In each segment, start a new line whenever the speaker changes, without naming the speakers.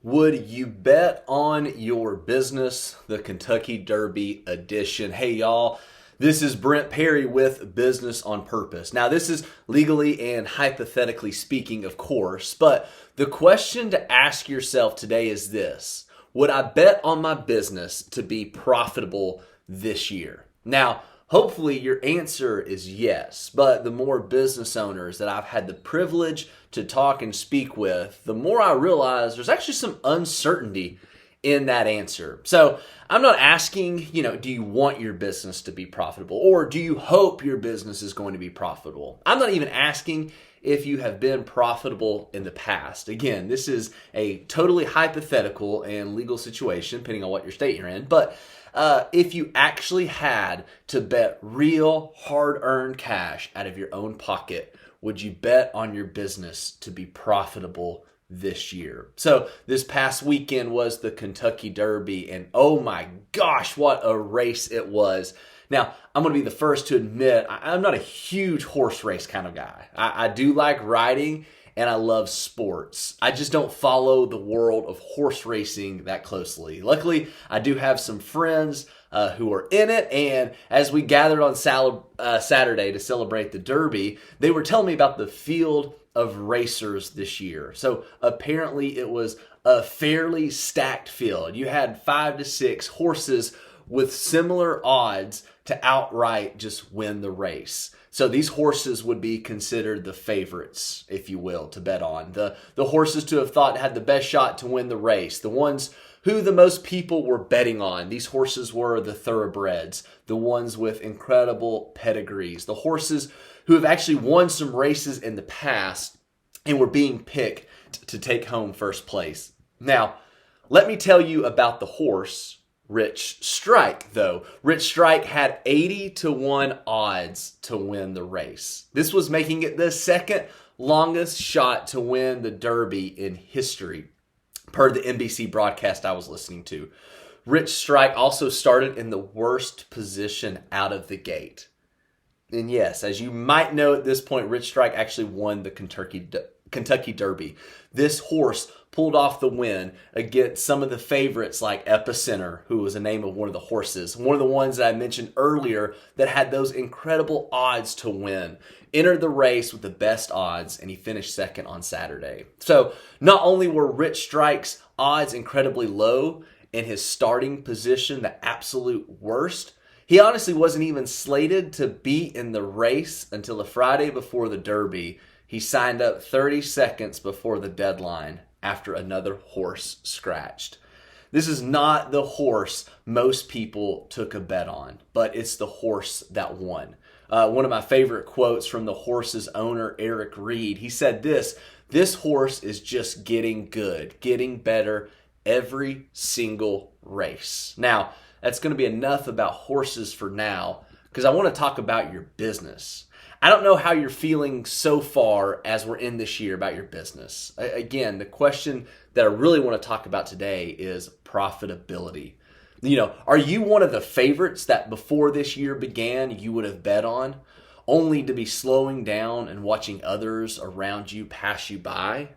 Would you bet on your business? The Kentucky Derby edition. Hey, y'all. This is Brent Perry with Business on Purpose. Now, this is legally and hypothetically speaking, of course, but the question to ask yourself today is this: would I bet on my business to be profitable this year? Now, hopefully your answer is yes, but the more business owners that I've had the privilege to talk and speak with, the more I realize there's actually some uncertainty in that answer. So I'm not asking, do you want your business to be profitable, or do you hope your business is going to be profitable? I'm not even asking if you have been profitable in the past. Again, this is a totally hypothetical and legal situation, depending on what your state you're in. But if you actually had to bet real hard-earned cash out of your own pocket, would you bet on your business to be profitable this year? So this past weekend was the Kentucky Derby, and oh my gosh, what a race it was. Now, I'm going to be the first to admit I'm not a huge horse race kind of guy. I do like riding, and I love sports. I just don't follow the world of horse racing that closely. Luckily, I do have some friends who are in it, and as we gathered on Saturday to celebrate the Derby, they were telling me about the field of racers this year. So apparently it was a fairly stacked field. You had 5 to 6 horses with similar odds to outright just win the race. So these horses would be considered the favorites, if you will, to bet on. The horses to have thought had the best shot to win the race. The ones who the most people were betting on. These horses were the thoroughbreds, the ones with incredible pedigrees, the horses who have actually won some races in the past and were being picked to take home first place. Now, let me tell you about the horse Rich Strike, though. Rich Strike had 80-1 odds to win the race. This was making it the second longest shot to win the Derby in history, per the NBC broadcast I was listening to. Rich Strike also started in the worst position out of the gate. And yes, as you might know at this point, Rich Strike actually won the Kentucky Derby. This horse pulled off the win against some of the favorites like Epicenter, who was the name of one of the horses. One of the ones that I mentioned earlier that had those incredible odds to win. Entered the race with the best odds, and he finished second on Saturday. So not only were Rich Strike's odds incredibly low and his starting position the absolute worst, he honestly wasn't even slated to be in the race until the Friday before the Derby. He signed up 30 seconds before the deadline after another horse scratched. This is not the horse most people took a bet on, but it's the horse that won. One of my favorite quotes from the horse's owner, Eric Reed, he said this horse is just getting good, getting better every single race. Now, that's going to be enough about horses for now, because I want to talk about your business. I don't know how you're feeling so far as we're in this year about your business. Again, the question that I really want to talk about today is profitability. Are you one of the favorites that before this year began you would have bet on, only to be slowing down and watching others around you pass you by?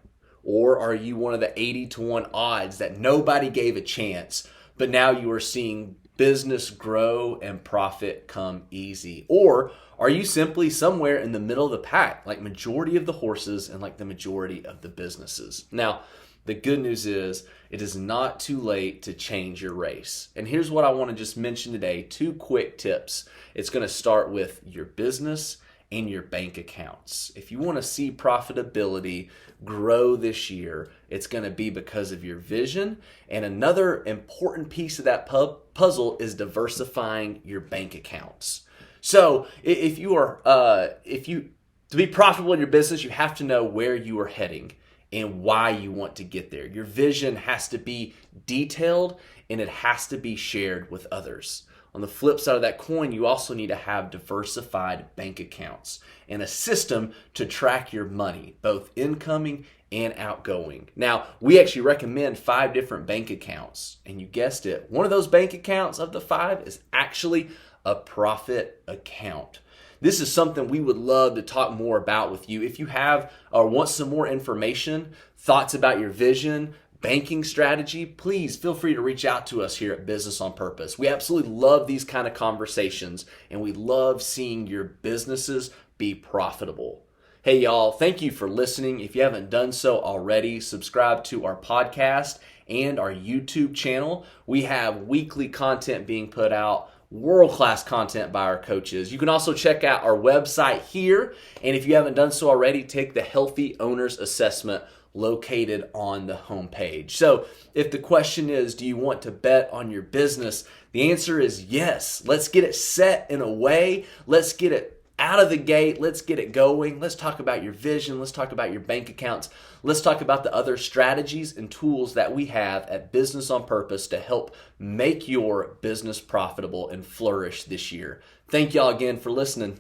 Or are you one of the 80-1 odds that nobody gave a chance, but now you are seeing business grow and profit come easy? Or are you simply somewhere in the middle of the pack, like majority of the horses and like the majority of the businesses? Now, the good news is it is not too late to change your race. And here's what I want to just mention today, 2 quick tips. It's going to start with your business and your bank accounts. If you want to see profitability grow this year, it's going to be because of your vision. And another important piece of that puzzle is diversifying your bank accounts. So to be profitable in your business, you have to know where you are heading and why you want to get there. Your vision has to be detailed, and it has to be shared with others. On the flip side of that coin, you also need to have diversified bank accounts and a system to track your money, both incoming and outgoing. Now, we actually recommend 5 different bank accounts, and you guessed it, one of those bank accounts of the 5 is actually a profit account. This is something we would love to talk more about with you. If you have or want some more information, thoughts about your vision, banking strategy, please feel free to reach out to us here at Business on Purpose. We absolutely love these kind of conversations, and we love seeing your businesses be profitable. Hey y'all, thank you for listening. If you haven't done so already, subscribe to our podcast and our YouTube channel. We have weekly content being put out, world-class content by our coaches. You can also check out our website here, and if you haven't done so already, take the Healthy Owners Assessment located on the homepage. So if the question is, do you want to bet on your business? The answer is yes. Let's get it set in a way. Let's get it out of the gate. Let's get it going. Let's talk about your vision. Let's talk about your bank accounts. Let's talk about the other strategies and tools that we have at Business on Purpose to help make your business profitable and flourish this year. Thank y'all again for listening.